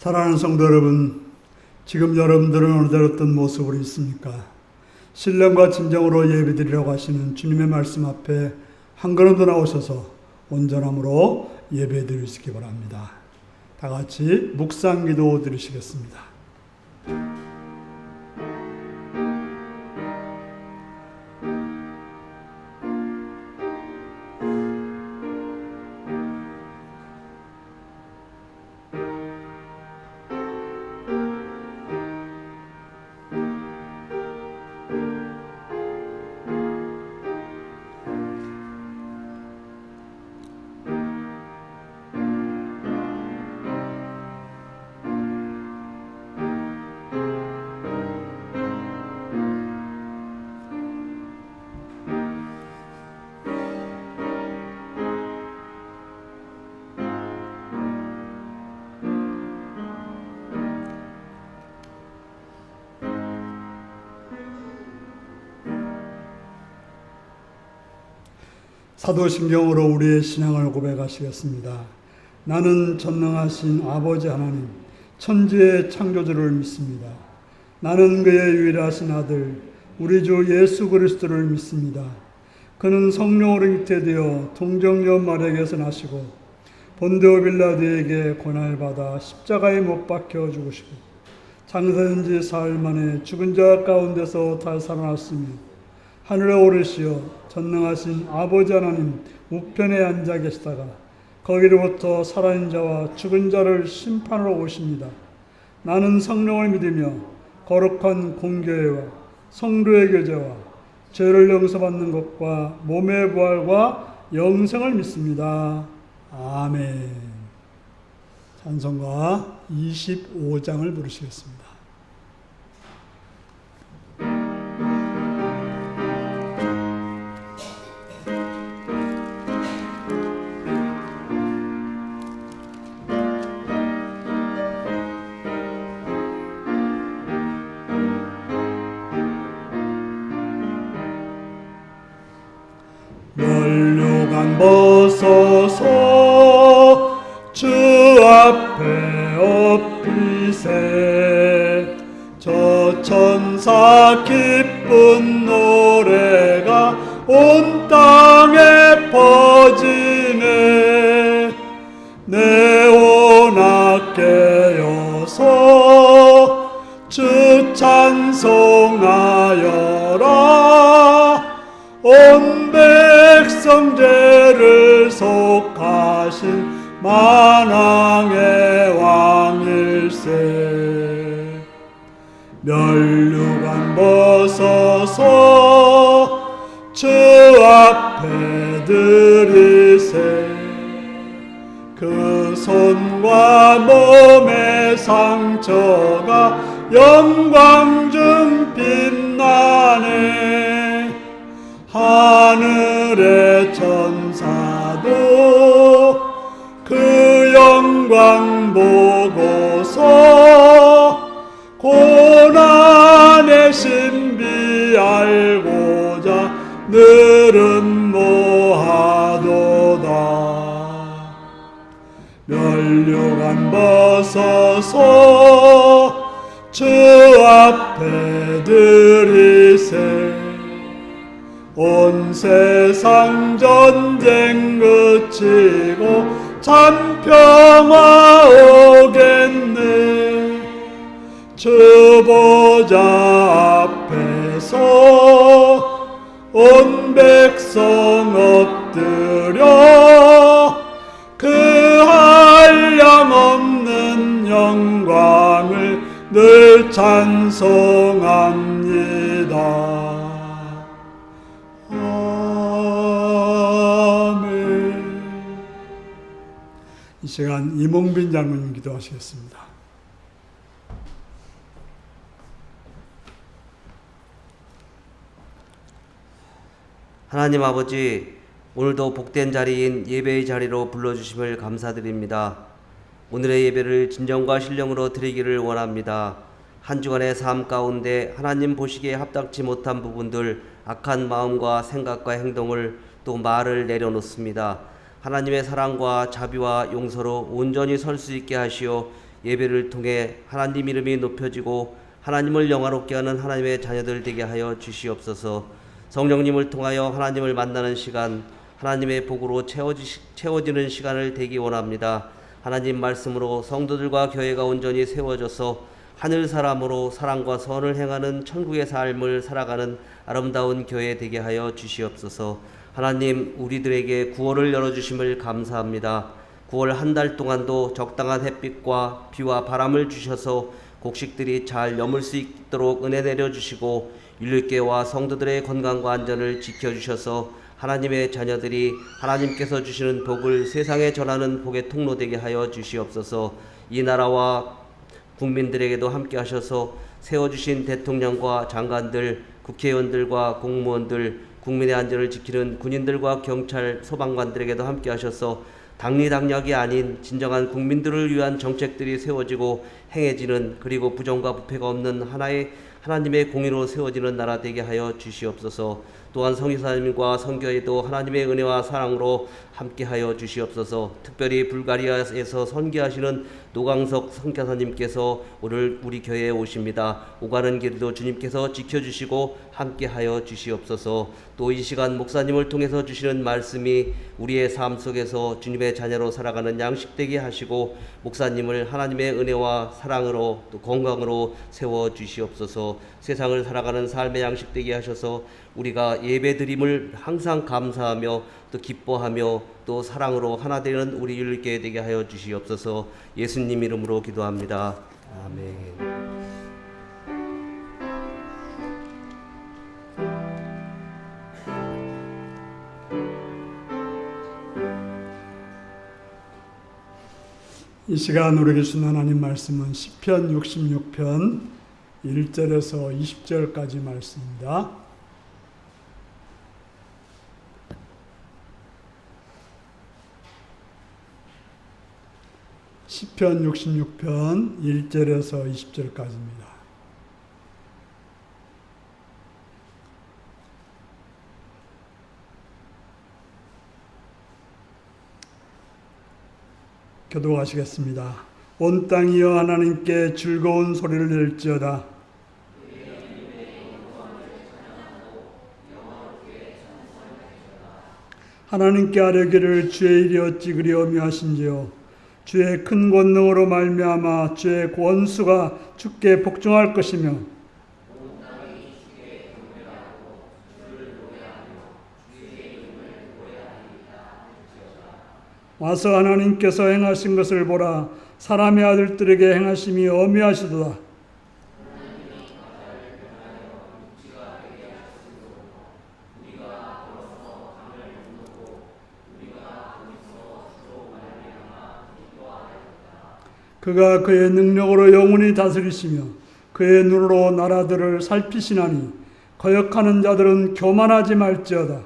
사랑하는 성도 여러분, 지금 여러분들은 오늘 어떤 모습으로 있습니까? 신령과 진정으로 예배드리라고 하시는 주님의 말씀 앞에 한 걸음 더 나오셔서 온전함으로 예배드리시기 바랍니다. 다 같이 묵상기도 드리시겠습니다. 사도신경으로 우리의 신앙을 고백하시겠습니다. 나는 전능하신 아버지 하나님, 천지의 창조주를 믿습니다. 나는 그의 유일하신 아들, 우리 주 예수 그리스도를 믿습니다. 그는 성령으로 잉태되어 동정녀 마리아에게서 나시고 본디오 빌라도에게 고난을 십자가에 못 박혀 죽으시고 장사된 지 사흘 만에 죽은 자 가운데서 다시 살아났으며 하늘에 오르시어 전능하신 아버지 하나님 우편에 앉아 계시다가 거기로부터 살아있는 자와 죽은 자를 심판하러 오십니다. 나는 성령을 믿으며 거룩한 공교회와 성도의 교제와 죄를 용서받는 것과 몸의 부활과 영생을 믿습니다. 아멘. 찬송가 25장을 부르시겠습니다. 면류관 벗어서 주 앞에 엎이세 저 천사 기쁜 노래가 온 땅에 퍼지네 네오나 깨어서 주 찬송하여라 온 백성 죄를 속하신 만왕의 왕일세 면류관 벗어서 주 앞에 드리세 그 손과 몸의 상처가 영광 중 빛나네 하늘의 천사도 그 영광 보고서 고난의 신비 알고자 늘은 모하도다 면류관 벗어서 주 앞에 드리세 온 세상 전쟁 그치고 참 평화 오겠네 주 보좌 앞에서 온 백성 엎드려 그 한량없는 영광을 늘 찬송합니다. 이 시간 이몽빈 장로님 기도하시겠습니다. 하나님 아버지, 오늘도 복된 자리인 예배의 자리로 불러주심을 감사드립니다. 오늘의 예배를 진정과 신령으로 드리기를 원합니다. 한 주간의 삶 가운데 하나님 보시기에 합당치 못한 부분들, 악한 마음과 생각과 행동을 또 말을 내려놓습니다. 하나님의 사랑과 자비와 용서로 온전히 설 수 있게 하시어 예배를 통해 하나님 이름이 높여지고 하나님을 영화롭게 하는 하나님의 자녀들 되게 하여 주시옵소서. 성령님을 통하여 하나님을 만나는 시간, 하나님의 복으로 채워지는 시간을 되기 원합니다. 하나님 말씀으로 성도들과 교회가 온전히 세워져서 하늘 사람으로 사랑과 선을 행하는 천국의 삶을 살아가는 아름다운 교회 되게 하여 주시옵소서. 하나님, 우리들에게 구원을 열어주심을 감사합니다. 9월 한 달 동안도 적당한 햇빛과 비와 바람을 주셔서 곡식들이 잘 여물 수 있도록 은혜 내려주시고 윤리교회와 성도들의 건강과 안전을 지켜주셔서 하나님의 자녀들이 하나님께서 주시는 복을 세상에 전하는 복의 통로 되게 하여 주시옵소서. 이 나라와 국민들에게도 함께 하셔서 세워주신 대통령과 장관들, 국회의원들과 공무원들, 국민의 안전을 지키는 군인들과 경찰, 소방관들에게도 함께 하셔서 당리당략이 아닌 진정한 국민들을 위한 정책들이 세워지고 행해지는, 그리고 부정과 부패가 없는 하나님의 공의로 세워지는 나라 되게 하여 주시옵소서. 또한 성교사님과 선교회도 하나님의 은혜와 사랑으로 함께하여 주시옵소서. 특별히 불가리아에서 선교하시는 노광석 선교사님께서 오늘 우리 교회에 오십니다. 오가는 길도 주님께서 지켜주시고 함께하여 주시옵소서. 또 이 시간 목사님을 통해서 주시는 말씀이 우리의 삶 속에서 주님의 자녀로 살아가는 양식되게 하시고 목사님을 하나님의 은혜와 사랑으로 또 건강으로 세워 주시옵소서. 세상을 살아가는 삶의 양식되게 하셔서 우리가 예배드림을 항상 감사하며 또 기뻐하며 또 사랑으로 하나 되는 우리 윤리교회 되게 하여 주시옵소서. 예수님 이름으로 기도합니다. 아멘. 이 시간 우리에게 주신 하나님 말씀은 시편 66편 1절에서 20절까지 말씀입니다. 시편 66편 1절에서 20절까지입니다. 교도하시겠습니다. 온 땅이여 하나님께 즐거운 소리를 낼지어다. 하나님께 아뢰기를 주의 일이 어찌 그리 엄히하신지요. 주의 큰 권능으로 말미암아 주의 원수가 주께 복종할 것이며 와서 하나님께서 행하신 것을 보라. 사람의 아들들에게 행하심이 엄히하시도다. 그가 그의 능력으로 영원히 다스리시며 그의 눈으로 나라들을 살피시나니 거역하는 자들은 교만하지 말지어다.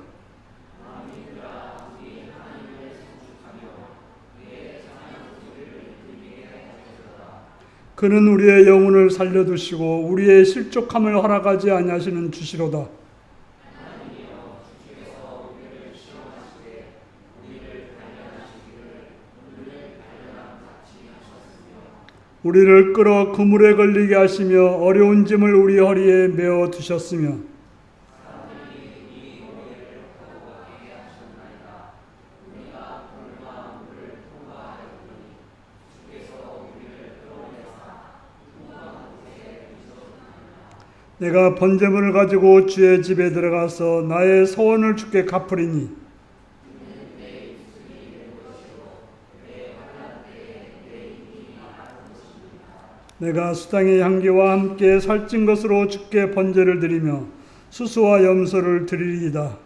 그는 우리의 영혼을 살려두시고 우리의 실족함을 허락하지 아니하시는 주시로다. 우리를 끌어 그물에 걸리게 하시며 어려운 짐을 우리 허리에 메어 두셨으며 내가 번제물을 가지고 주의 집에 들어가서 나의 소원을 주께 갚으리니 내가 수당의 향기와 함께 살찐 것으로 주께 번제를 드리며 수수와 염소를 드리리이다.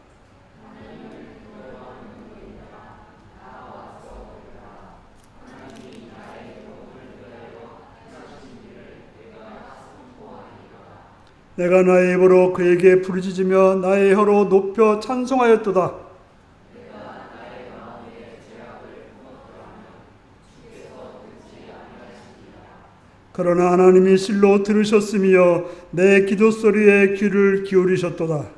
내가 나의 입으로 그에게 부르짖으며 나의 혀로 높여 찬송하였도다. 그러나 하나님이 실로 들으셨으며 내 기도 소리에 귀를 기울이셨도다.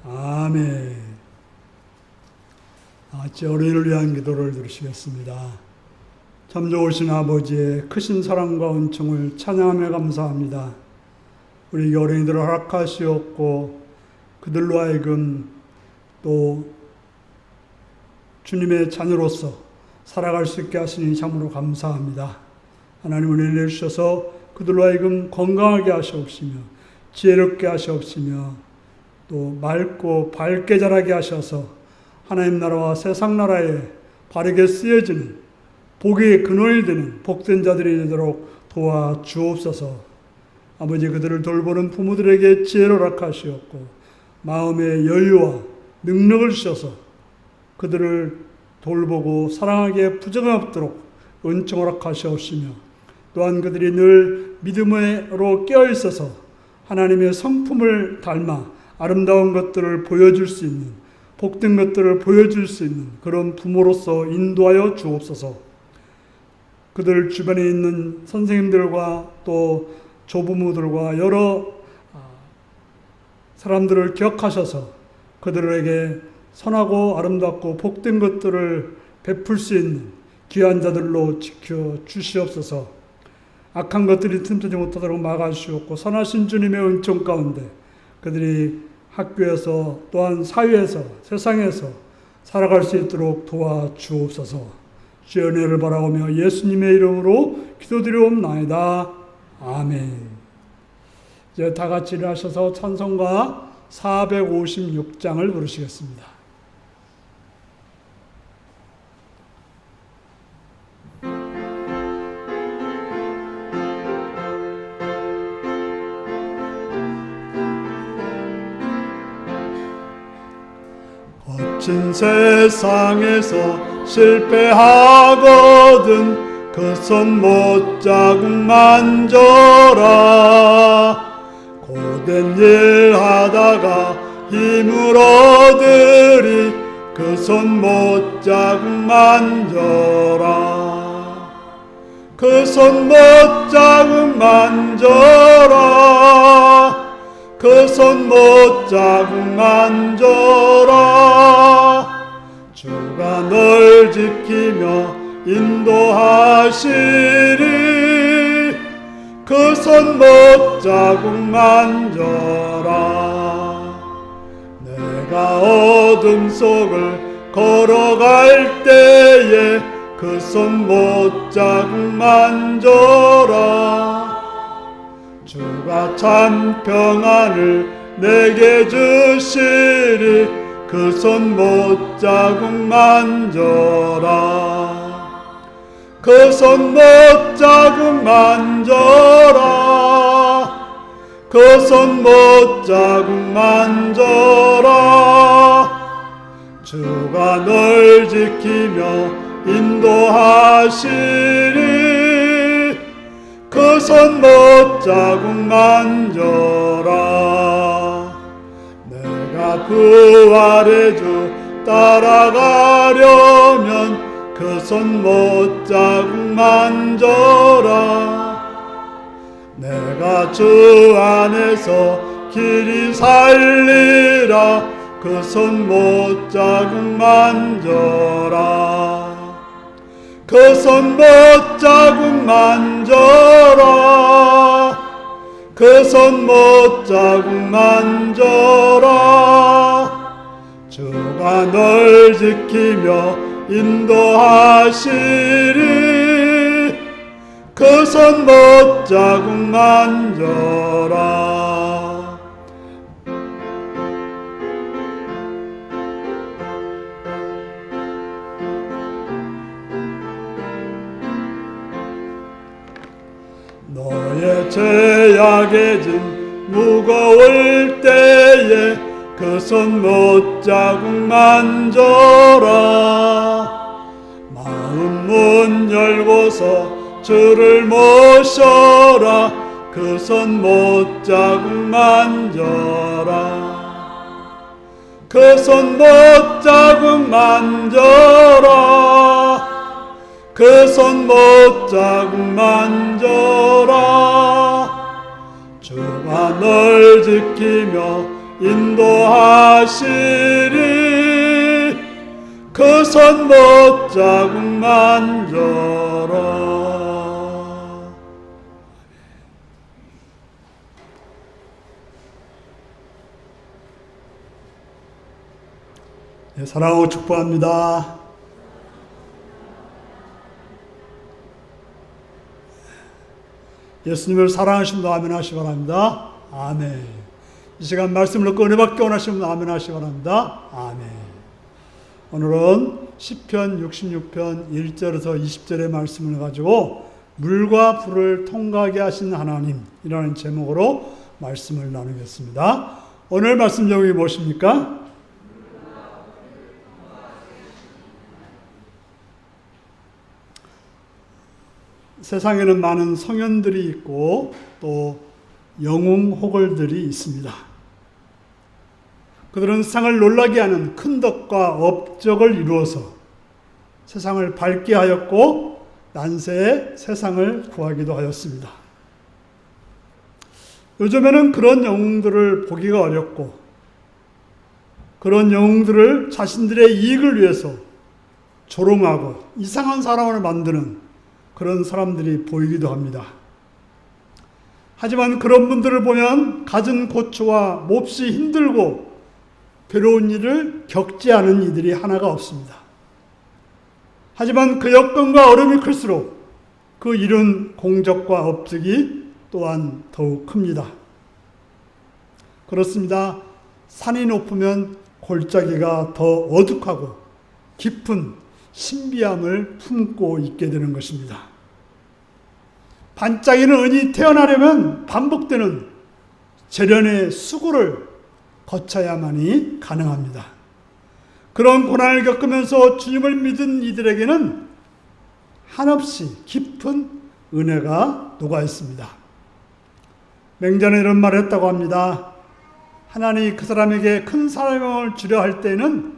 아멘. 어린이를 위한 기도를 드리시겠습니다. 참 좋으신 아버지의 크신 사랑과 은총을 찬양하며 감사합니다. 우리 어린이들을 허락하시었고 그들로 하여금 또 주님의 자녀로서 살아갈 수 있게 하시니 참으로 감사합니다. 하나님을 인내해 주셔서 그들로 하여금 건강하게 하시옵시며 지혜롭게 하시옵시며 또 맑고 밝게 자라게 하셔서 하나님 나라와 세상 나라에 바르게 쓰여지는 복의 근원이 되는 복된 자들이 되도록 도와주옵소서. 아버지, 그들을 돌보는 부모들에게 지혜를 허락하시옵고 마음의 여유와 능력을 주셔서 그들을 돌보고 사랑하기에 부정이 없도록 은총을 허락하시옵시며 또한 그들이 늘 믿음으로 깨어있어서 하나님의 성품을 닮아 아름다운 것들을 보여줄 수 있는, 복된 것들을 보여줄 수 있는 그런 부모로서 인도하여 주옵소서. 그들 주변에 있는 선생님들과 또 조부모들과 여러 사람들을 기억하셔서 그들에게 선하고 아름답고 복된 것들을 베풀 수 있는 귀한 자들로 지켜 주시옵소서. 악한 것들이 틈타지 못하도록 막아주시옵고 선하신 주님의 은총 가운데 그들이 학교에서 또한 사회에서 세상에서 살아갈 수 있도록 도와주옵소서. 주의 은혜를 바라오며 예수님의 이름으로 기도드리옵나이다. 아멘. 이제 다 같이 일어나셔서 찬송가 456장을 부르시겠습니다. 거친 세상에서 실패하거든 그 손 못자국 만져라. 고된 일 하다가 힘을 얻으리 그 손 못자국 만져라. 그 손 못자국 만져라. 그 손 못자국 만져라. 주가 널 지키며 인도하시리. 그 손 못자국 만져라. 내가 어둠 속을 걸어갈 때에 그 손 못자국 만져라. 주가 참 평안을 내게 주시리. 그 손 못자국 만져라. 그 손 못자국 만져라. 그 손 못자국 만져라. 주가 널 지키며 인도하시리. 그 손 못자국 만져라. 내가 부활의 주 따라가려면 그 손 못자국 만져라. 내가 주 안에서 길이 살리라. 그 손 못자국 만져라. 그 손 못자국 만져라. 그 손 못자국 만져라. 주가 널 지키며 인도하시리. 그 손 못자국 만져라. 너의 죄악의 짐 무거울 때에 그 손 못자국 만져라. 마음 문 열고서 주를 모셔라. 그 손 못자국 만져라. 그 손 못자국 만져라. 그 손 못자국 만져라. 주가 널 지키며 인도하시리 그 손 못 자국 만져라. 네, 사랑하고 축복합니다. 예수님을 사랑하시면 아멘 하시기 바랍니다. 아멘. 이 시간 말씀을 듣고 은혜 받기 원하시면 아멘 하시기 바랍니다. 아멘. 오늘은 시편 66편 1절에서 20절의 말씀을 가지고 물과 불을 통과하게 하신 하나님이라는 제목으로 말씀을 나누겠습니다. 오늘 말씀 제목이 무엇입니까? 세상에는 많은 성현들이 있고 또 영웅 호걸들이 있습니다. 그들은 세상을 놀라게 하는 큰 덕과 업적을 이루어서 세상을 밝게 하였고 난세에 세상을 구하기도 하였습니다. 요즘에는 그런 영웅들을 보기가 어렵고 그런 영웅들을 자신들의 이익을 위해서 조롱하고 이상한 사람을 만드는 그런 사람들이 보이기도 합니다. 하지만 그런 분들을 보면 갖은 고초와 몹시 힘들고 괴로운 일을 겪지 않은 이들이 하나가 없습니다. 하지만 그 여건과 어려움이 클수록 그 이룬 공적과 업적이 또한 더욱 큽니다. 그렇습니다. 산이 높으면 골짜기가 더 어둑하고 깊은 신비함을 품고 있게 되는 것입니다. 반짝이는 은이 태어나려면 반복되는 재련의 수고를 거쳐야만이 가능합니다. 그런 고난을 겪으면서 주님을 믿은 이들에게는 한없이 깊은 은혜가 녹아 있습니다. 맹자는 이런 말을 했다고 합니다. 하나님이 그 사람에게 큰 사명을 주려 할 때는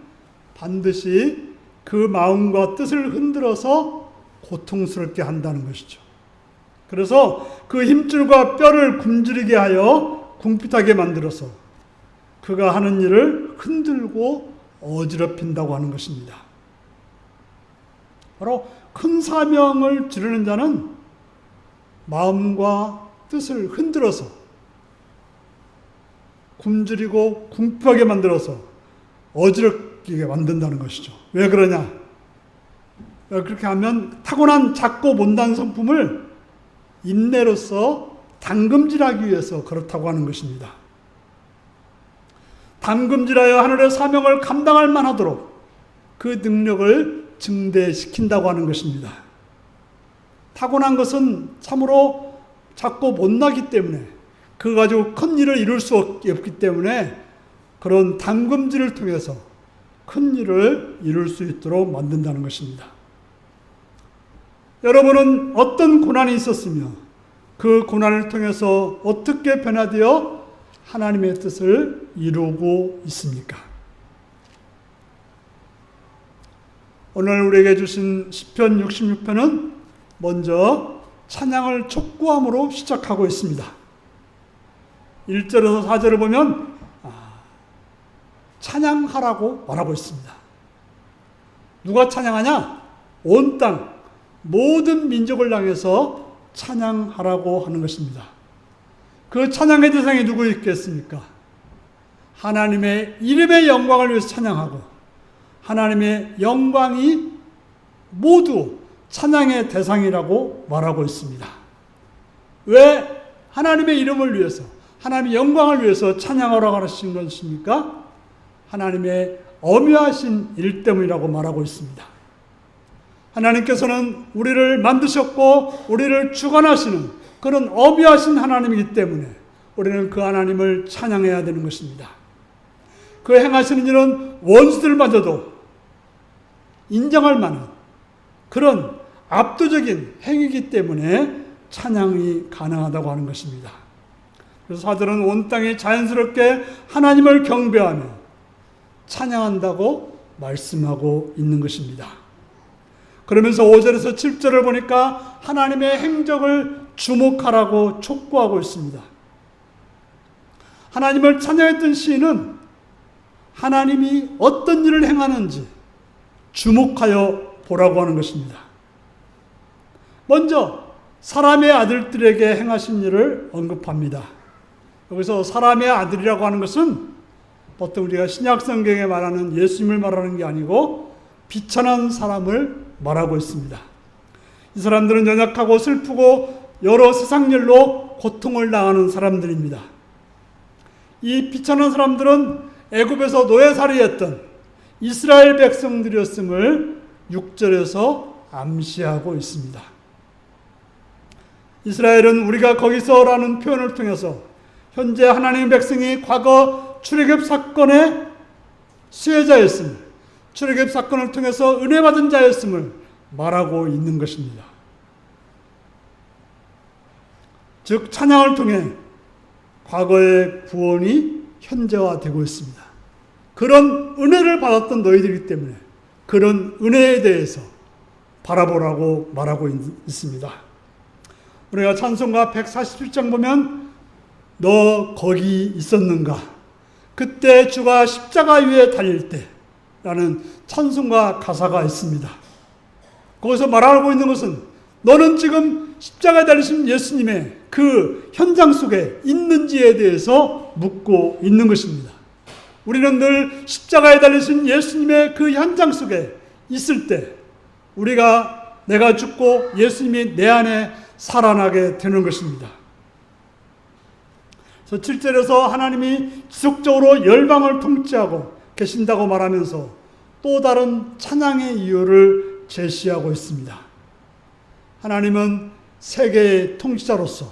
반드시 그 마음과 뜻을 흔들어서 고통스럽게 한다는 것이죠. 그래서 그 힘줄과 뼈를 굶주리게 하여 궁핍하게 만들어서 그가 하는 일을 흔들고 어지럽힌다고 하는 것입니다. 바로 큰 사명을 지르는 자는 마음과 뜻을 흔들어서 굶주리고 궁핍하게 만들어서 어지럽게 만든다는 것이죠. 왜 그러냐? 그렇게 하면 타고난 작고 못난 성품을 인내로서 담금질하기 위해서 그렇다고 하는 것입니다. 담금질하여 하늘의 사명을 감당할 만하도록 그 능력을 증대시킨다고 하는 것입니다. 타고난 것은 참으로 작고 못나기 때문에 그거 가지고 큰 일을 이룰 수 없기 때문에 그런 담금질을 통해서 큰 일을 이룰 수 있도록 만든다는 것입니다. 여러분은 어떤 고난이 있었으며 그 고난을 통해서 어떻게 변화되어 하나님의 뜻을 이루고 있습니까? 오늘 우리에게 주신 시편 66편은 먼저 찬양을 촉구함으로 시작하고 있습니다. 1절에서 4절을 보면 찬양하라고 말하고 있습니다. 누가 찬양하냐? 온 땅, 모든 민족을 향해서 찬양하라고 하는 것입니다. 그 찬양의 대상이 누구 있겠습니까? 하나님의 이름의 영광을 위해서 찬양하고 하나님의 영광이 모두 찬양의 대상이라고 말하고 있습니다. 왜 하나님의 이름을 위해서 하나님의 영광을 위해서 찬양하라고 하신 것입니까? 하나님의 엄유하신 일 때문이라고 말하고 있습니다. 하나님께서는 우리를 만드셨고 우리를 주관하시는 그런 엄유하신 하나님이기 때문에 우리는 그 하나님을 찬양해야 되는 것입니다. 그 행하시는 일은 원수들마저도 인정할 만한 그런 압도적인 행위이기 때문에 찬양이 가능하다고 하는 것입니다. 그래서 사절은 온 땅이 자연스럽게 하나님을 경배하며 찬양한다고 말씀하고 있는 것입니다. 그러면서 5절에서 7절을 보니까 하나님의 행적을 주목하라고 촉구하고 있습니다. 하나님을 찬양했던 시인은 하나님이 어떤 일을 행하는지 주목하여 보라고 하는 것입니다. 먼저 사람의 아들들에게 행하신 일을 언급합니다. 여기서 사람의 아들이라고 하는 것은 보통 우리가 신약 성경에 말하는 예수님을 말하는 게 아니고 비천한 사람을 말하고 있습니다. 이 사람들은 연약하고 슬프고 여러 세상 일로 고통을 당하는 사람들입니다. 이 비천한 사람들은 애굽에서 노예살이했던 이스라엘 백성들이었음을 6절에서 암시하고 있습니다. 이스라엘은 우리가 거기서라는 표현을 통해서 현재 하나님의 백성이 과거 출애굽 사건의 수혜자였음을, 출애굽 사건을 통해서 은혜 받은 자였음을 말하고 있는 것입니다. 즉 찬양을 통해 과거의 구원이 현재화되고 있습니다. 그런 은혜를 받았던 너희들이기 때문에 그런 은혜에 대해서 바라보라고 말하고 있습니다. 우리가 찬송가 147장 보면 너 거기 있었는가? 그때 주가 십자가 위에 달릴 때 라는 찬송가 가사가 있습니다. 거기서 말하고 있는 것은 너는 지금 십자가에 달리신 예수님의 그 현장 속에 있는지에 대해서 묻고 있는 것입니다. 우리는 늘 십자가에 달리신 예수님의 그 현장 속에 있을 때 내가 죽고 예수님이 내 안에 살아나게 되는 것입니다. 그래서 7절에서 하나님이 지속적으로 열방을 통치하고 계신다고 말하면서 또 다른 찬양의 이유를 제시하고 있습니다. 하나님은 세계의 통치자로서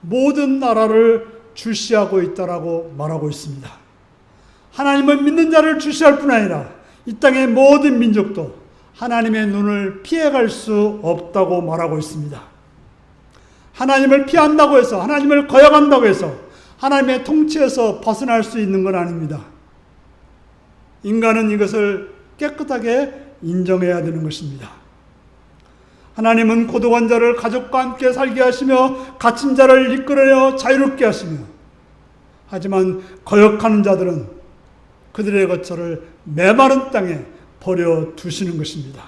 모든 나라를 주시하고 있다라고 말하고 있습니다. 하나님은 믿는 자를 주시할 뿐 아니라 이 땅의 모든 민족도 하나님의 눈을 피해갈 수 없다고 말하고 있습니다. 하나님을 피한다고 해서, 하나님을 거역한다고 해서 하나님의 통치에서 벗어날 수 있는 건 아닙니다. 인간은 이것을 깨끗하게 인정해야 되는 것입니다. 하나님은 고독한 자를 가족과 함께 살게 하시며 갇힌 자를 이끌어내어 자유롭게 하시며, 하지만 거역하는 자들은 그들의 거처를 메마른 땅에 버려두시는 것입니다.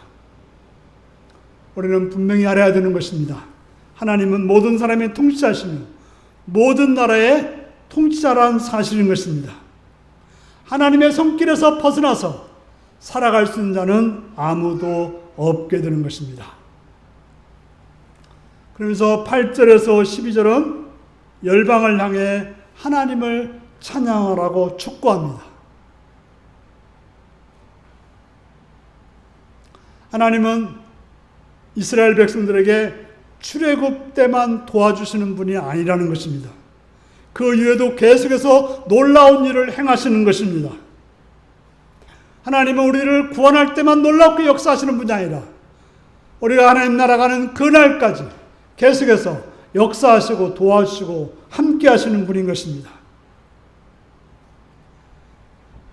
우리는 분명히 알아야 되는 것입니다. 하나님은 모든 사람의 통치자시며 모든 나라의 통치자라는 사실인 것입니다. 하나님의 손길에서 벗어나서 살아갈 수 있는 자는 아무도 없게 되는 것입니다. 그러면서 8절에서 12절은 열방을 향해 하나님을 찬양하라고 촉구합니다. 하나님은 이스라엘 백성들에게 출애굽 때만 도와주시는 분이 아니라는 것입니다. 그 이후에도 계속해서 놀라운 일을 행하시는 것입니다. 하나님은 우리를 구원할 때만 놀랍게 역사하시는 분이 아니라 우리가 하나님 나라 가는 그날까지 계속해서 역사하시고 도와주시고 함께 하시는 분인 것입니다.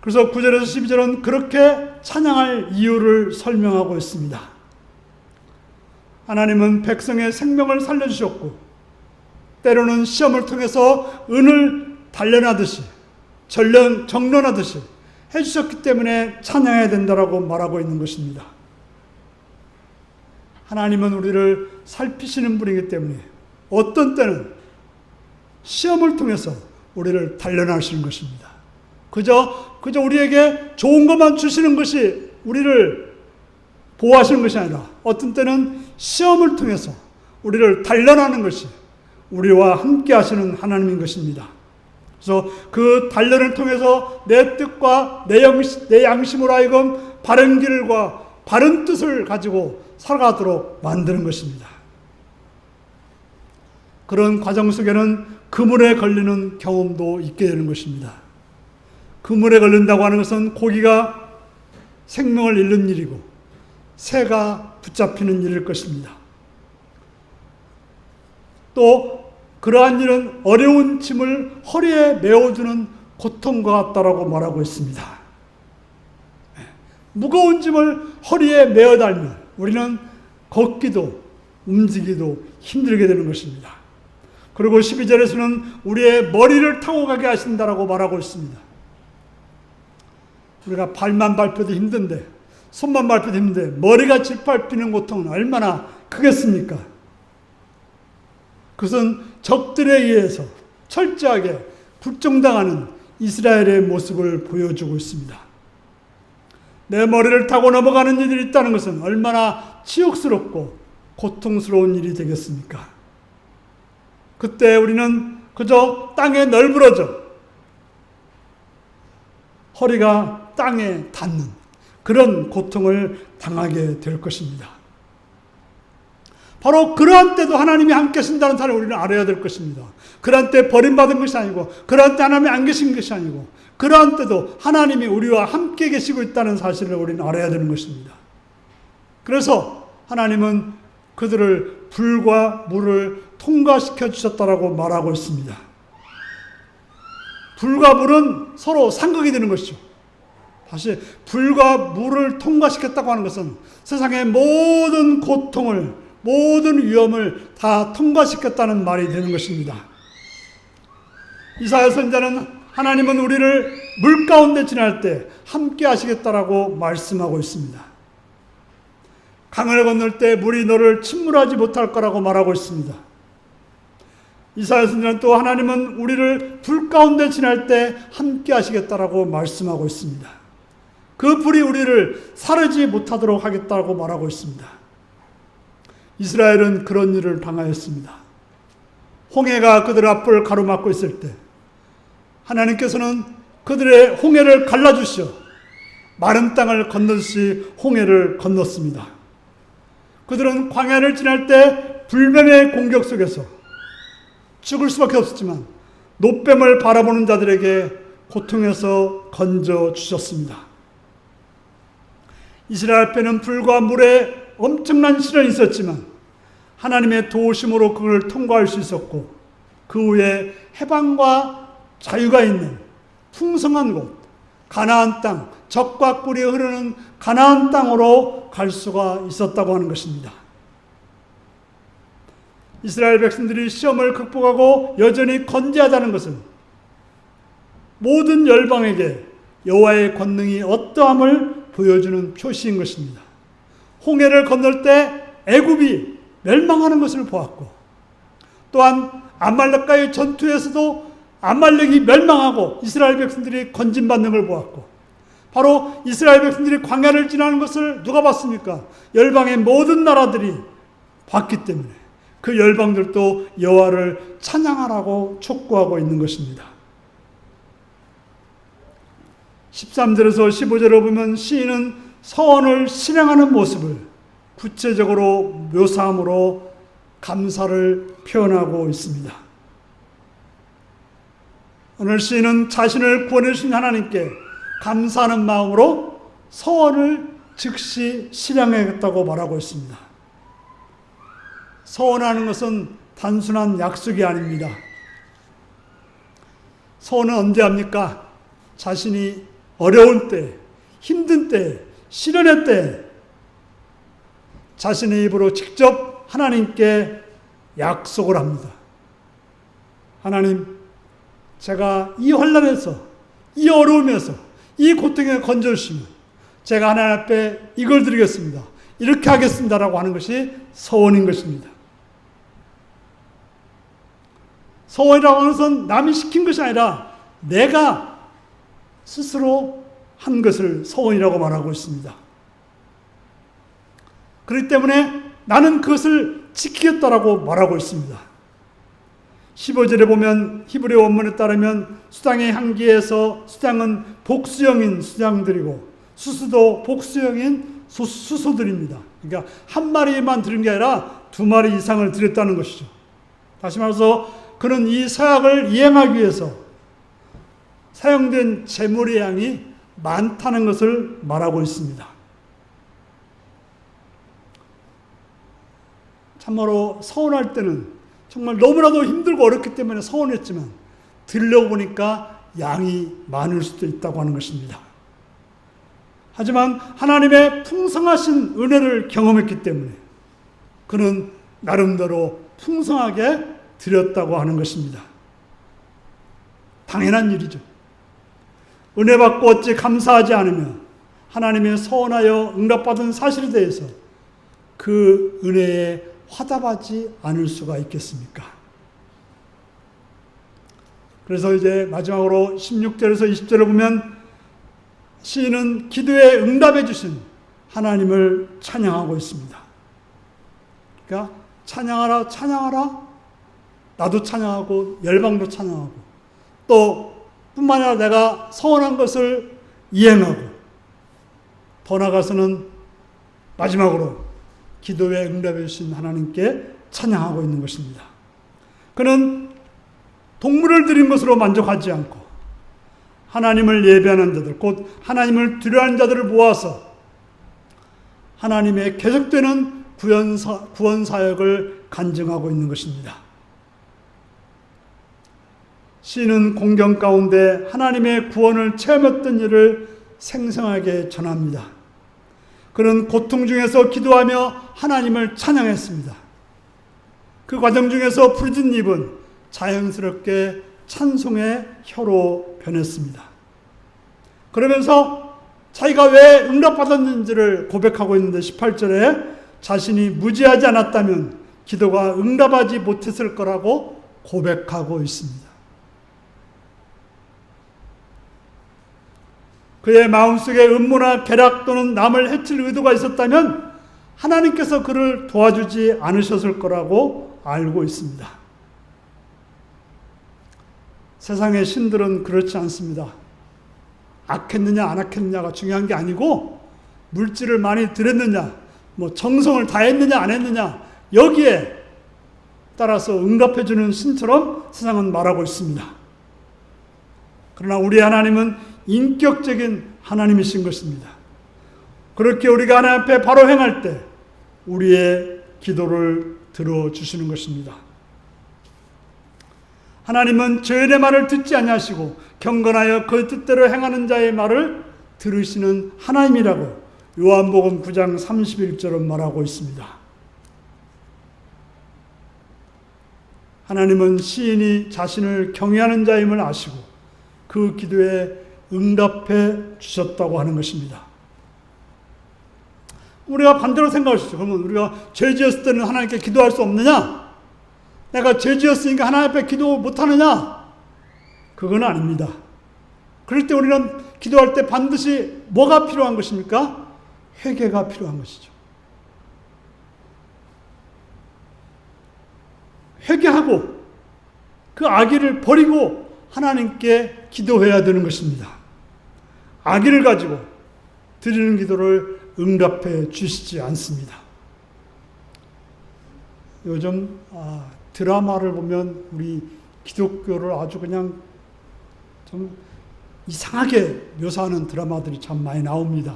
그래서 9절에서 12절은 그렇게 찬양할 이유를 설명하고 있습니다. 하나님은 백성의 생명을 살려주셨고 때로는 시험을 통해서 은을 단련하듯이 정론하듯이 해주셨기 때문에 찬양해야 된다라고 말하고 있는 것입니다. 하나님은 우리를 살피시는 분이기 때문에 어떤 때는 시험을 통해서 우리를 단련하시는 것입니다. 그저 우리에게 좋은 것만 주시는 것이 우리를 보호하시는 것이 아니라 어떤 때는 시험을 통해서 우리를 단련하는 것이 우리와 함께 하시는 하나님인 것입니다. 그래서 그 단련을 통해서 내 뜻과 내 양심으로 하여금 바른 길과 바른 뜻을 가지고 살아가도록 만드는 것입니다. 그런 과정 속에는 그물에 걸리는 경험도 있게 되는 것입니다. 그물에 걸린다고 하는 것은 고기가 생명을 잃는 일이고 새가 붙잡히는 일일 것입니다. 또 그러한 일은 어려운 짐을 허리에 메어주는 고통과 같다라고 말하고 있습니다. 무거운 짐을 허리에 메어 달면 우리는 걷기도 움직이기도 힘들게 되는 것입니다. 그리고 12절에서는 우리의 머리를 타고 가게 하신다라고 말하고 있습니다. 우리가 발만 밟혀도 힘든데, 손만 밟혀도 힘든데 머리가 짓밟히는 고통은 얼마나 크겠습니까? 그것은 적들에 의해서 철저하게 불종당하는 이스라엘의 모습을 보여주고 있습니다. 내 머리를 타고 넘어가는 일이 있다는 것은 얼마나 치욕스럽고 고통스러운 일이 되겠습니까? 그때 우리는 그저 땅에 널브러져 허리가 땅에 닿는 그런 고통을 당하게 될 것입니다. 바로 그러한 때도 하나님이 함께 계신다는 사실을 우리는 알아야 될 것입니다. 그러한 때 버림받은 것이 아니고, 그러한 때 하나님이 안 계신 것이 아니고, 그러한 때도 하나님이 우리와 함께 계시고 있다는 사실을 우리는 알아야 되는 것입니다. 그래서 하나님은 그들을 불과 물을 통과시켜 주셨다라고 말하고 있습니다. 불과 물은 서로 상극이 되는 것이죠. 다시 불과 물을 통과시켰다고 하는 것은 세상의 모든 고통을, 모든 위험을 다 통과시켰다는 말이 되는 것입니다. 이사야 선지자는 하나님은 우리를 물 가운데 지날 때 함께 하시겠다라고 말씀하고 있습니다. 강을 건널 때 물이 너를 침몰하지 못할 거라고 말하고 있습니다. 이사야 선지자는 또 하나님은 우리를 불 가운데 지날 때 함께 하시겠다라고 말씀하고 있습니다. 그 불이 우리를 사르지 못하도록 하겠다고 말하고 있습니다. 이스라엘은 그런 일을 당하였습니다. 홍해가 그들 앞을 가로막고 있을 때 하나님께서는 그들의 홍해를 갈라주시어 마른 땅을 건너듯이 홍해를 건넜습니다. 그들은 광야를 지날 때 불뱀의 공격 속에서 죽을 수밖에 없었지만 노뱀을 바라보는 자들에게 고통에서 건져 주셨습니다. 이스라엘 앞에는 불과 물에 엄청난 시련이 있었지만 하나님의 도우심으로 그걸 통과할 수 있었고, 그 후에 해방과 자유가 있는 풍성한 곳, 가나안 땅, 젖과 꿀이 흐르는 가나안 땅으로 갈 수가 있었다고 하는 것입니다. 이스라엘 백성들이 시험을 극복하고 여전히 건재하다는 것은 모든 열방에게 여호와의 권능이 어떠함을 보여주는 표시인 것입니다. 홍해를 건널 때 애굽이 멸망하는 것을 보았고, 또한 아말렉과의 전투에서도 아말렉이 멸망하고 이스라엘 백성들이 건진받는 걸 보았고, 바로 이스라엘 백성들이 광야를 지나는 것을 누가 봤습니까? 열방의 모든 나라들이 봤기 때문에 그 열방들도 여호와를 찬양하라고 촉구하고 있는 것입니다. 13절에서 15절을 보면 시인은 서원을 실행하는 모습을 구체적으로 묘사함으로 감사를 표현하고 있습니다. 오늘 시인은 자신을 구원해 주신 하나님께 감사하는 마음으로 서원을 즉시 실행하겠다고 말하고 있습니다. 서원하는 것은 단순한 약속이 아닙니다. 서원은 언제 합니까? 자신이 어려울 때, 힘든 때, 시련의 때 자신의 입으로 직접 하나님께 약속을 합니다. 하나님, 제가 이 환난에서, 이 어려움에서, 이 고통에 건져주시면 제가 하나님 앞에 이걸 드리겠습니다. 이렇게 하겠습니다라고 하는 것이 서원인 것입니다. 서원이라고 하는 것은 남이 시킨 것이 아니라 내가 스스로 한 것을 서원이라고 말하고 있습니다. 그렇기 때문에 나는 그것을 지키겠다라고 말하고 있습니다. 15절에 보면 히브리 원문에 따르면 수당의 향기에서 수당은 복수형인 수당들이고 수수도 복수형인 수소들입니다. 그러니까 한 마리만 드린 게 아니라 두 마리 이상을 드렸다는 것이죠. 다시 말해서 그는 이 서약을 이행하기 위해서 사용된 제물의 양이 많다는 것을 말하고 있습니다. 참으로 서운할 때는 정말 너무나도 힘들고 어렵기 때문에 서운했지만 드리려고 보니까 양이 많을 수도 있다고 하는 것입니다. 하지만 하나님의 풍성하신 은혜를 경험했기 때문에 그는 나름대로 풍성하게 드렸다고 하는 것입니다. 당연한 일이죠. 은혜 받고 어찌 감사하지 않으며 하나님의 서원하여 응답받은 사실에 대해서 그 은혜에 화답하지 않을 수가 있겠습니까? 그래서 이제 마지막으로 16절에서 20절을 보면 시인은 기도에 응답해 주신 하나님을 찬양하고 있습니다. 그러니까 찬양하라 찬양하라, 나도 찬양하고 열방도 찬양하고 또 뿐만 아니라 내가 서원한 것을 이행하고 더 나아가서는 마지막으로 기도에 응답해 주신 하나님께 찬양하고 있는 것입니다. 그는 동물을 드린 것으로 만족하지 않고 하나님을 예배하는 자들, 곧 하나님을 두려워하는 자들을 모아서 하나님의 계속되는 구원 사역을 간증하고 있는 것입니다. 시인은 공경 가운데 하나님의 구원을 체험했던 일을 생생하게 전합니다. 그는 고통 중에서 기도하며 하나님을 찬양했습니다. 그 과정 중에서 부르짖은 입은 자연스럽게 찬송의 혀로 변했습니다. 그러면서 자기가 왜 응답받았는지를 고백하고 있는데 18절에 자신이 무지하지 않았다면 기도가 응답하지 못했을 거라고 고백하고 있습니다. 그의 마음속에 음모나 계략 또는 남을 해칠 의도가 있었다면 하나님께서 그를 도와주지 않으셨을 거라고 알고 있습니다. 세상의 신들은 그렇지 않습니다. 악했느냐 안 악했느냐가 중요한 게 아니고 물질을 많이 드렸느냐, 정성을 다했느냐 안 했느냐, 여기에 따라서 응답해주는 신처럼 세상은 말하고 있습니다. 그러나 우리 하나님은 인격적인 하나님이신 것입니다. 그렇게 우리가 하나님 앞에 바로 행할 때 우리의 기도를 들어주시는 것입니다. 하나님은 죄인의 말을 듣지 아니하시고 경건하여 그 뜻대로 행하는 자의 말을 들으시는 하나님이라고 요한복음 9장 31절은 말하고 있습니다. 하나님은 시인이 자신을 경외하는 자임을 아시고 그 기도에 응답해 주셨다고 하는 것입니다. 우리가 반대로 생각할 수 있어요. 그러면 우리가 죄 지었을 때는 하나님께 기도할 수 없느냐? 내가 죄 지었으니까 하나님 앞에 기도 못하느냐? 그건 아닙니다. 그럴 때 우리는 기도할 때 반드시 뭐가 필요한 것입니까? 회개가 필요한 것이죠. 회개하고 그 악의를 버리고 하나님께 기도해야 되는 것입니다. 악의를 가지고 드리는 기도를 응답해 주시지 않습니다. 요즘 드라마를 보면 우리 기독교를 아주 그냥 좀 이상하게 묘사하는 드라마들이 참 많이 나옵니다.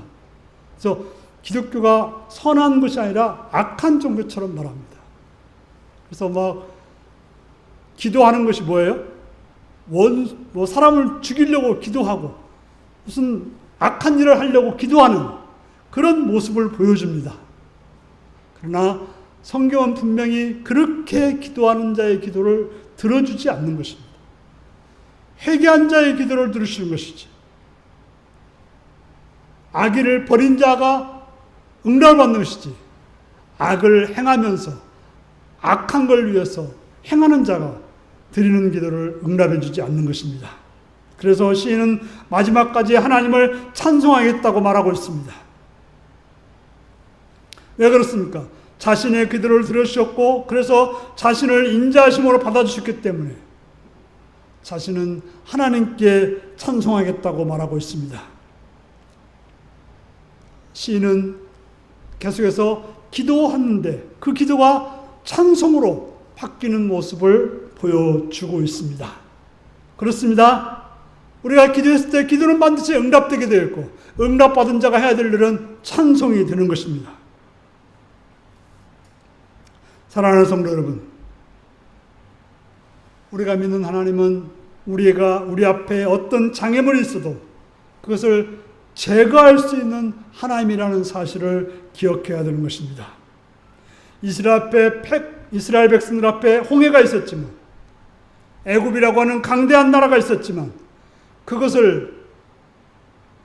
그래서 기독교가 선한 것이 아니라 악한 종교처럼 말합니다. 그래서 기도하는 것이 뭐예요? 사람을 죽이려고 기도하고 무슨 악한 일을 하려고 기도하는 그런 모습을 보여줍니다. 그러나 성경은 분명히 그렇게 기도하는 자의 기도를 들어주지 않는 것입니다. 회개한 자의 기도를 들으시는 것이지. 악의를 버린 자가 응답을 받는 것이지. 악을 행하면서 악한 걸 위해서 행하는 자가 드리는 기도를 응답해 주지 않는 것입니다. 그래서 시인은 마지막까지 하나님을 찬송하겠다고 말하고 있습니다. 왜 그렇습니까? 자신의 기도를 들으셨고 그래서 자신을 인자하심으로 받아주셨기 때문에 자신은 하나님께 찬송하겠다고 말하고 있습니다. 시인은 계속해서 기도하는데 그 기도가 찬송으로 바뀌는 모습을 보여주고 있습니다. 그렇습니다. 우리가 기도했을 때 기도는 반드시 응답되게 되어 있고 응답받은 자가 해야 될 일은 찬송이 되는 것입니다. 사랑하는 성도 여러분, 우리가 믿는 하나님은 우리 앞에 어떤 장애물이 있어도 그것을 제거할 수 있는 하나님이라는 사실을 기억해야 되는 것입니다. 이스라엘 앞에 이스라엘 백성들 앞에 홍해가 있었지만, 애굽이라고 하는 강대한 나라가 있었지만 그것을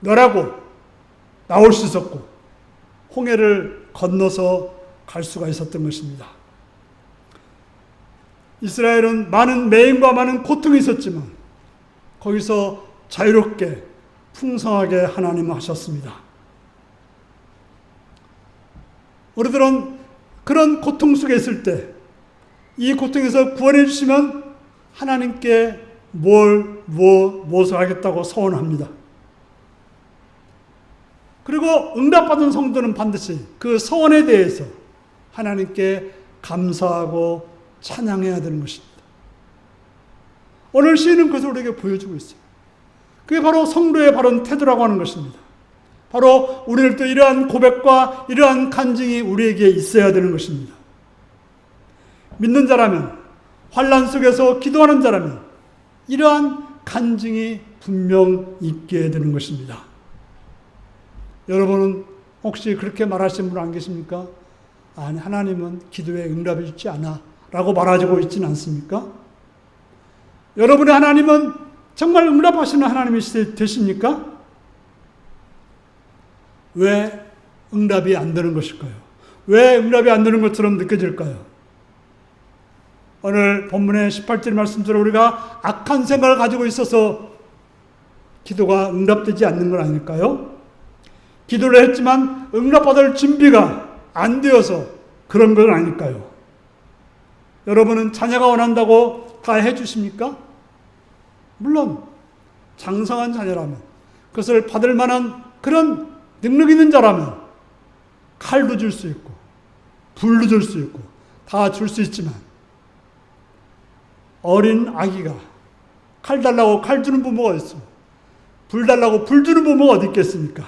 멸하고 나올 수 있었고 홍해를 건너서 갈 수가 있었던 것입니다. 이스라엘은 많은 매임과 많은 고통이 있었지만 거기서 자유롭게 풍성하게 하나님은 하셨습니다. 우리들은 그런 고통 속에 있을 때 이 고통에서 구원해 주시면 하나님께 무엇을 하겠다고 서원합니다. 그리고 응답받은 성도는 반드시 그 서원에 대해서 하나님께 감사하고 찬양해야 되는 것입니다. 오늘 시인은 그것을 우리에게 보여주고 있어요. 그게 바로 성도의 바른 태도라고 하는 것입니다. 바로 우리들도 이러한 고백과 이러한 간증이 우리에게 있어야 되는 것입니다. 믿는 자라면, 환난 속에서 기도하는 자라면 이러한 간증이 분명 있게 되는 것입니다. 여러분은 혹시 그렇게 말하시는 분 안 계십니까? 아니, 하나님은 기도에 응답해 주지 않아 라고 말하고 있지는 않습니까? 여러분의 하나님은 정말 응답하시는 하나님이 되십니까? 왜 응답이 안 되는 것일까요? 왜 응답이 안 되는 것처럼 느껴질까요? 오늘 본문의 18절 말씀대로 우리가 악한 생각을 가지고 있어서 기도가 응답되지 않는 건 아닐까요? 기도를 했지만 응답받을 준비가 안 되어서 그런 건 아닐까요? 여러분은 자녀가 원한다고 다 해주십니까? 물론 장성한 자녀라면, 그것을 받을 만한 그런 능력 있는 자라면 칼도 줄 수 있고 불도 줄 수 있고 다 줄 수 있지만, 어린 아기가 칼 달라고 칼 주는 부모가 있어, 불 달라고 불 주는 부모가 어디 있겠습니까?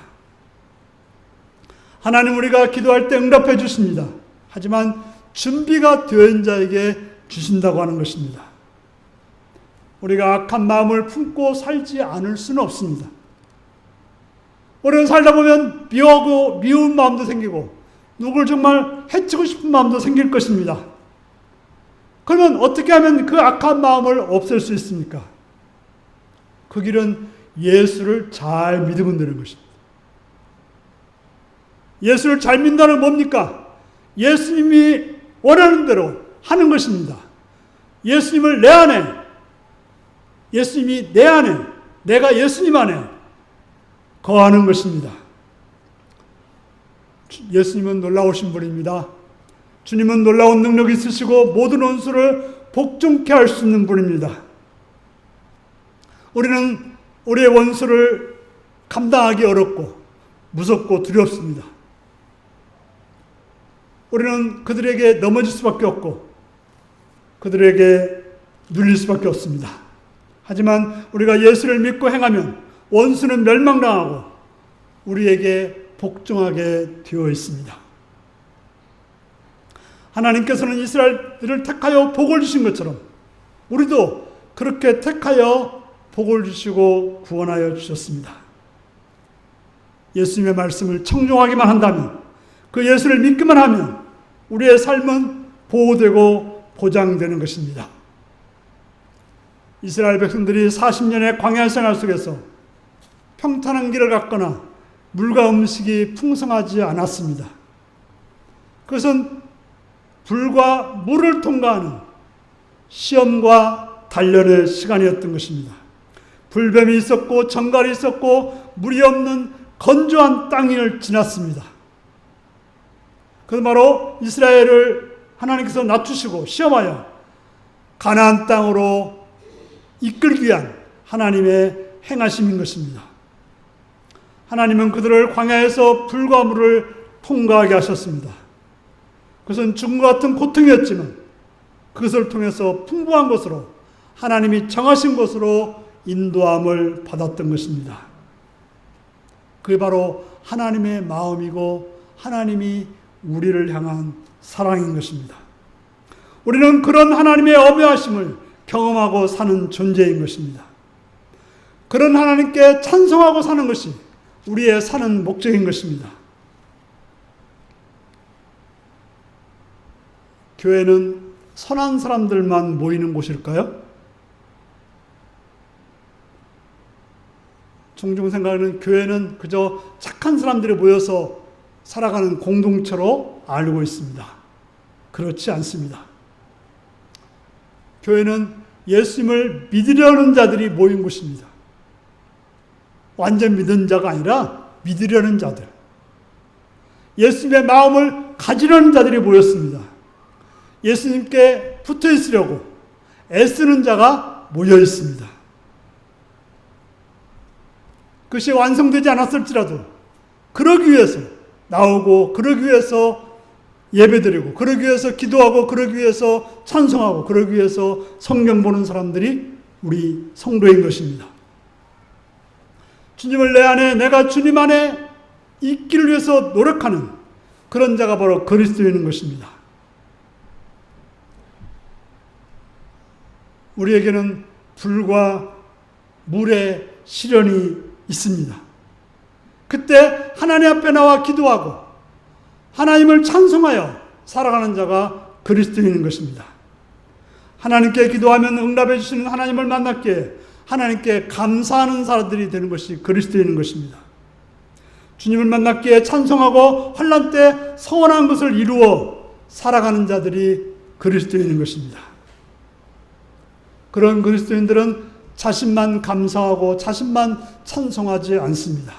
하나님, 우리가 기도할 때 응답해 주십니다. 하지만 준비가 된 자에게 주신다고 하는 것입니다. 우리가 악한 마음을 품고 살지 않을 수는 없습니다. 우리는 살다 보면 미워하고 미운 마음도 생기고 누굴 정말 해치고 싶은 마음도 생길 것입니다. 그러면 어떻게 하면 그 악한 마음을 없앨 수 있습니까? 그 길은 예수를 잘 믿으면 되는 것입니다. 예수를 잘 믿는다는 뭡니까? 예수님이 원하는 대로 하는 것입니다. 예수님을 내 안에, 예수님이 내 안에, 내가 예수님 안에 거하는 것입니다. 예수님은 놀라우신 분입니다. 주님은 놀라운 능력이 있으시고 모든 원수를 복종케 할 수 있는 분입니다. 우리는 우리의 원수를 감당하기 어렵고 무섭고 두렵습니다. 우리는 그들에게 넘어질 수밖에 없고 그들에게 눌릴 수밖에 없습니다. 하지만 우리가 예수를 믿고 행하면 원수는 멸망당하고 우리에게 복종하게 되어 있습니다. 하나님께서는 이스라엘을 택하여 복을 주신 것처럼 우리도 그렇게 택하여 복을 주시고 구원하여 주셨습니다. 예수님의 말씀을 청종하기만 한다면, 그 예수를 믿기만 하면 우리의 삶은 보호되고 보장되는 것입니다. 이스라엘 백성들이 40년의 광야 생활 속에서 평탄한 길을 갔거나 물과 음식이 풍성하지 않았습니다. 그것은 불과 물을 통과하는 시험과 단련의 시간이었던 것입니다. 불뱀이 있었고 정갈이 있었고 물이 없는 건조한 땅을 지났습니다. 그것은 바로 이스라엘을 하나님께서 낮추시고 시험하여 가나안 땅으로 이끌기 위한 하나님의 행하심인 것입니다. 하나님은 그들을 광야에서 불과 물을 통과하게 하셨습니다. 그것은 죽음과 같은 고통이었지만 그것을 통해서 풍부한 것으로 하나님이 정하신 것으로 인도함을 받았던 것입니다. 그게 바로 하나님의 마음이고 하나님이 우리를 향한 사랑인 것입니다. 우리는 그런 하나님의 어묘하심을 경험하고 사는 존재인 것입니다. 그런 하나님께 찬송하고 사는 것이 우리의 사는 목적인 것입니다. 교회는 선한 사람들만 모이는 곳일까요? 종종 생각하는 교회는 그저 착한 사람들이 모여서 살아가는 공동체로 알고 있습니다. 그렇지 않습니다. 교회는 예수님을 믿으려는 자들이 모인 곳입니다. 완전 믿은 자가 아니라 믿으려는 자들. 예수님의 마음을 가지려는 자들이 모였습니다. 예수님께 붙어 있으려고 애쓰는 자가 모여 있습니다. 그것이 완성되지 않았을지라도 그러기 위해서 나오고, 그러기 위해서 예배드리고, 그러기 위해서 기도하고, 그러기 위해서 찬송하고, 그러기 위해서 성경 보는 사람들이 우리 성도인 것입니다. 주님을 내 안에, 내가 주님 안에 있기를 위해서 노력하는 그런 자가 바로 그리스도인 것입니다. 우리에게는 불과 물의 시련이 있습니다. 그때 하나님 앞에 나와 기도하고 하나님을 찬송하여 살아가는 자가 그리스도인인 것입니다. 하나님께 기도하면 응답해 주시는 하나님을 만났기에 하나님께 감사하는 사람들이 되는 것이 그리스도인인 것입니다. 주님을 만났기에 찬송하고 환난 때 서원한 것을 이루어 살아가는 자들이 그리스도인인 것입니다. 그런 그리스도인들은 자신만 감사하고 자신만 찬송하지 않습니다.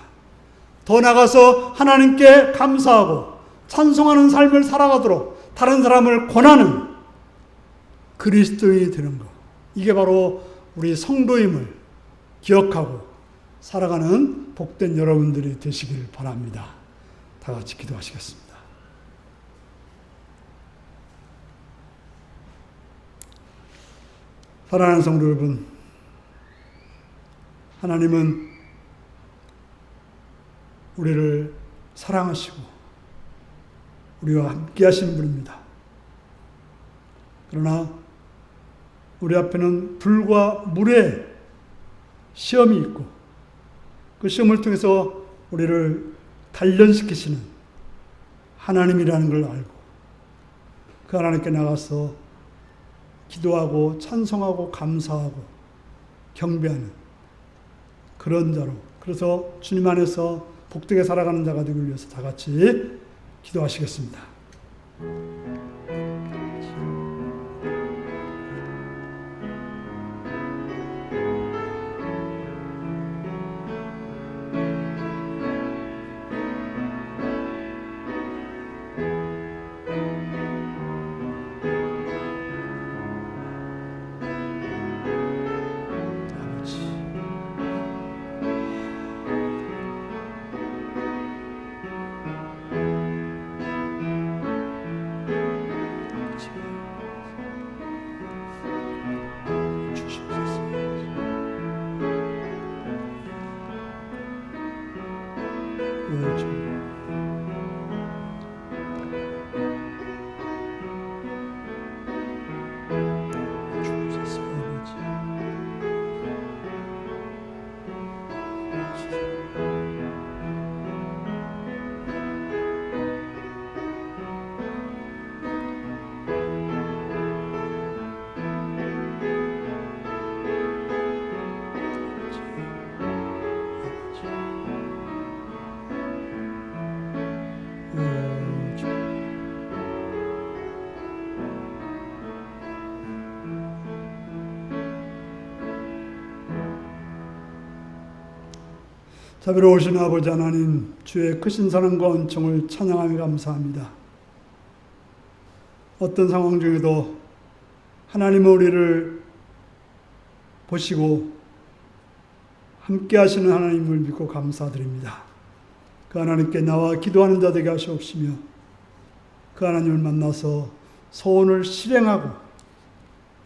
더 나아가서 하나님께 감사하고 찬송하는 삶을 살아가도록 다른 사람을 권하는 그리스도인이 되는 것. 이게 바로 우리 성도임을 기억하고 살아가는 복된 여러분들이 되시길 바랍니다. 다 같이 기도하시겠습니다. 사랑하는 성도 여러분, 하나님은 우리를 사랑하시고 우리와 함께 하시는 분입니다. 그러나 우리 앞에는 불과 물의 시험이 있고 그 시험을 통해서 우리를 단련시키시는 하나님이라는 걸 알고 그 하나님께 나가서 기도하고 찬송하고 감사하고 경배하는 그런 자로, 그래서 주님 안에서 복되게 살아가는 자가 되기 위해서 다 같이 기도하시겠습니다. 자비로우신 아버지 하나님, 주의 크신 사랑과 은총을 찬양하며 감사합니다. 어떤 상황 중에도 하나님은 우리를 보시고 함께 하시는 하나님을 믿고 감사드립니다. 그 하나님께 나와 기도하는 자 되게 하시옵시며 그 하나님을 만나서 소원을 실행하고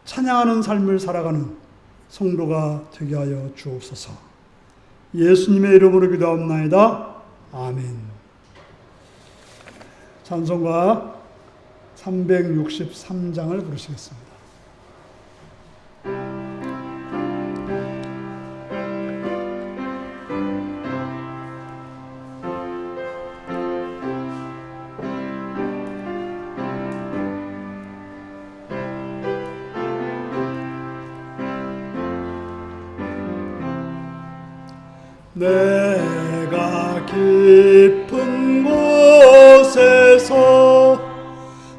찬양하는 삶을 살아가는 성도가 되게 하여 주옵소서. 예수님의 이름으로 기도합나이다. 아멘. 찬송가 363장을 부르시겠습니다. 내가 깊은 곳에서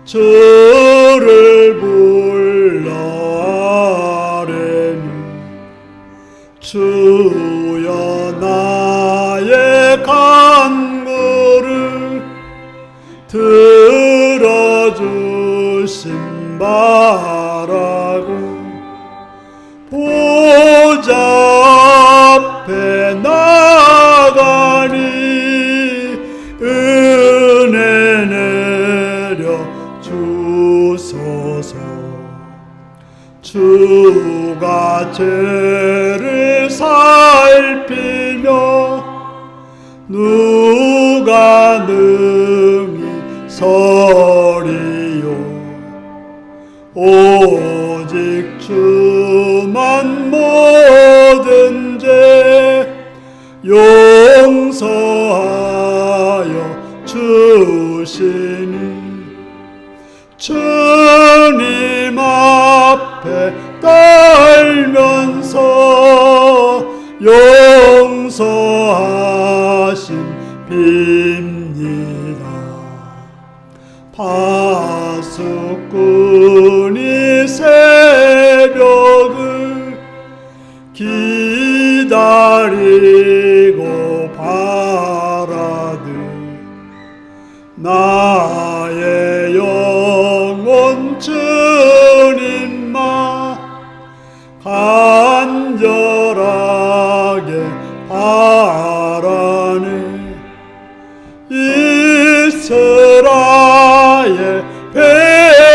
주를 불러 아뢰니 주여 나의 간구를 들어주심 바라고 보좌 앞에 나가니 은혜 내려 주소서. 주가 죄를 살피며 누가 능히 서리요. 오직 주만 모든 죄 용서하여 주시니 주님 앞에 떨면서 용서하심 빕니다. 파수꾼이 새벽을 기다리고 바라듯 나의 영혼 주님만 간절하게 바라네. 이스라엘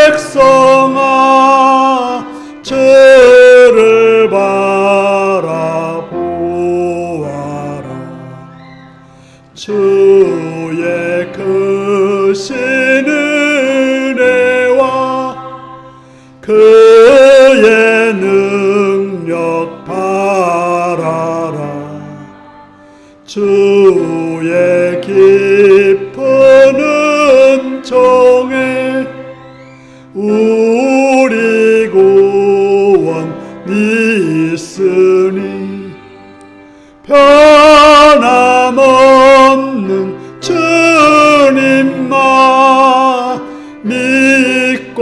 백성아 주를 바라보아라. 주의 크신 은혜와 그의 능력 바라라. 주의 깊은 은총에 우리 구원 있으니 변함없는 주님만 믿고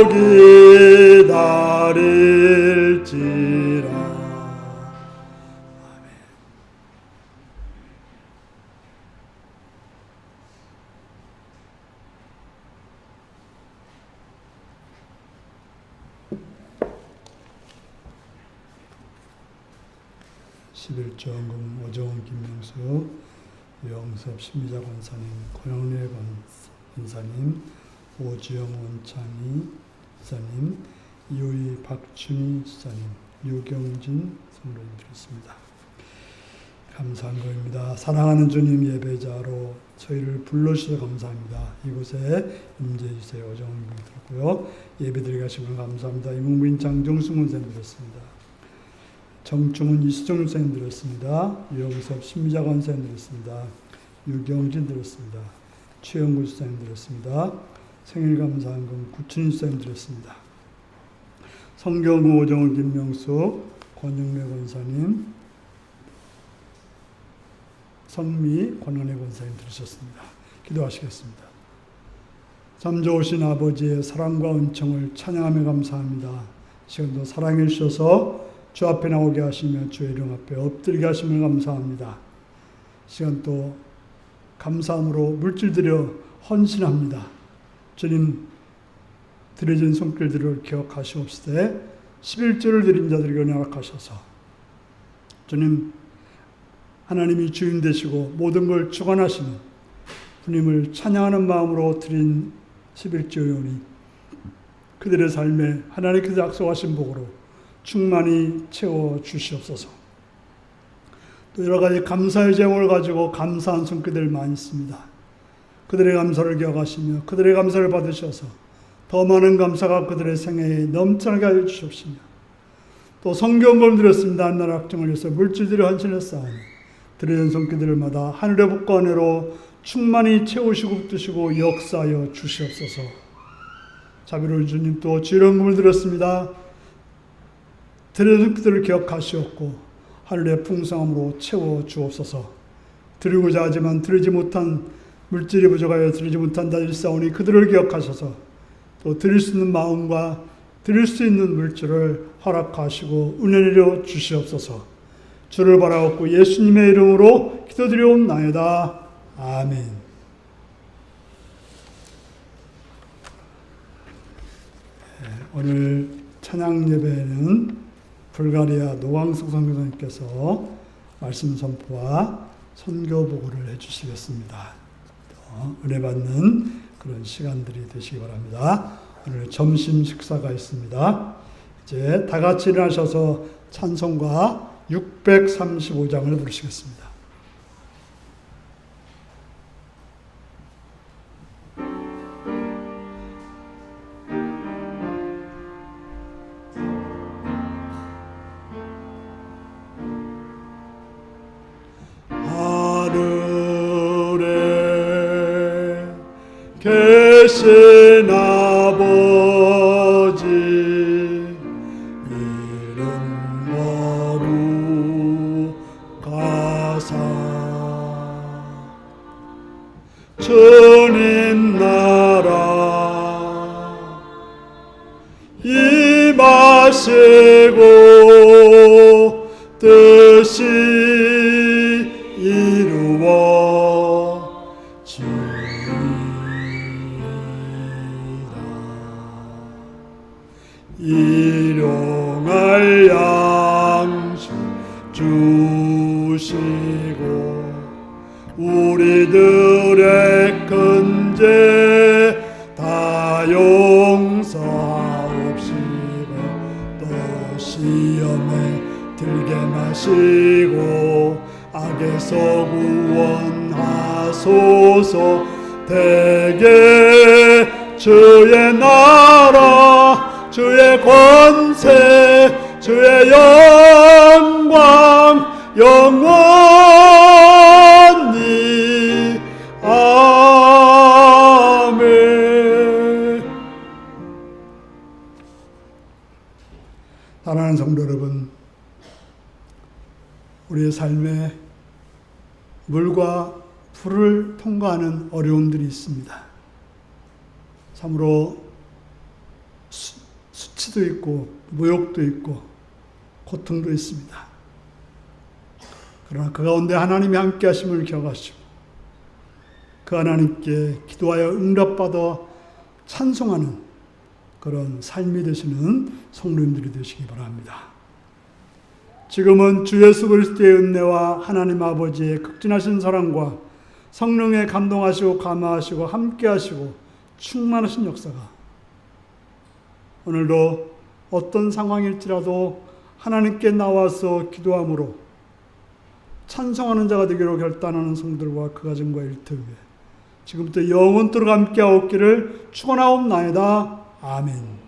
기다릴지라. 11조원금 오정원 김명수 유영섭 신미자 권사님 권영래 권사님 오주영 원창희 지사님 이호희 박춘희 지사님 유경진 성도님 드렸습니다. 감사한 것입니다. 사랑하는 주님 예배자로 저희를 불러주셔서 감사합니다. 이곳에 임재해 주세요. 오정원 님 들었고요. 예배드리게 하시면 감사합니다. 이문부인 장정수 권사님 드렸습니다. 정충은 이수정 선생님 들었습니다. 유영섭 신미자 권사님 들었습니다. 유경진 들었습니다. 최영구 선생님 들었습니다. 생일감사한금 구춘희 선생님 들었습니다. 성경구 오정훈 김명수 권영래 권사님 성미 권한혜 권사님 들으셨습니다. 기도하시겠습니다. 참 좋으신 아버지의 사랑과 은총을 찬양하며 감사합니다. 시간도 사랑해 주셔서 주 앞에 나오게 하시며 주의 이름 앞에 엎드리게 하시며 감사합니다. 시간 또 감사함으로 물질드려 헌신합니다. 주님 드려진 손길들을 기억하시옵시되 11조를 드린 자들에게 은혜 허락하셔서 주님 하나님이 주인 되시고 모든 걸 주관하시는 주님을 찬양하는 마음으로 드린 11조요니 그들의 삶에 하나님께서 약속하신 복으로 충만히 채워 주시옵소서. 또 여러 가지 감사의 제목을 가지고 감사한 손길들 많이 있습니다. 그들의 감사를 기억하시며 그들의 감사를 받으셔서 더 많은 감사가 그들의 생애에 넘쳐나게 하여 주시옵시며 또 성경을 드렸습니다. 한나라 학정을 위해서 물질들을 헌신했사오니 드려진 손길들마다 하늘의 복과 은혜로 충만히 채우시고 붙드시고 역사하여 주시옵소서. 자비로운 주님 또 지령금을 드렸습니다. 드려진 손길들을 기억하시옵고 하늘의 풍성함으로 채워 주옵소서. 드리고자 하지만 드리지 못한 물질이 부족하여 드리지 못한 자 일사오니 그들을 기억하셔서 또 드릴 수 있는 마음과 드릴 수 있는 물질을 허락하시고 은혜로 주시옵소서. 주를 바라옵고 예수님의 이름으로 기도드리옵나이다. 아멘. 오늘 찬양 예배에는 불가리아 노광석 선교사님께서 말씀 선포와 선교 보고를 해주시겠습니다. 은혜 받는 그런 시간들이 되시기 바랍니다. 오늘 점심 식사가 있습니다. 이제 다 같이 일어나셔서 찬송가 635장을 부르시겠습니다. 하늘에 계신 아버지 이름 거룩하사 주님 나라 임하시고 뜻이 일용할 양식 주시고 우리들의 큰 죄 다 용서하옵시고 또 시험에 들게 마시고 악에서 구원하소서. 대개 주의 나라 주의 권세 주의 영광 영원히 아멘. 사랑하는 성도 여러분, 우리의 삶에 물과 불을 통과하는 어려움들이 있습니다. 참으로 수치도 있고 모욕도 있고 고통도 있습니다. 그러나 그 가운데 하나님이 함께 하심을 기억하시고 그 하나님께 기도하여 응답받아 찬송하는 그런 삶이 되시는 성도님들이 되시기 바랍니다. 지금은 주 예수 그리스도의 은혜와 하나님 아버지의 극진하신 사랑과 성령의 감동하시고 감화하시고 함께하시고 충만하신 역사가 오늘도 어떤 상황일지라도 하나님께 나와서 기도함으로 찬송하는 자가 되기로 결단하는 성들과 그 가정과 일터 위에 지금부터 영원토록 함께하옵기를 축원하옵나이다. 아멘.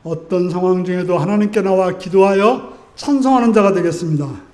어떤 상황 중에도 하나님께 나와 기도하여 찬송하는 자가 되겠습니다.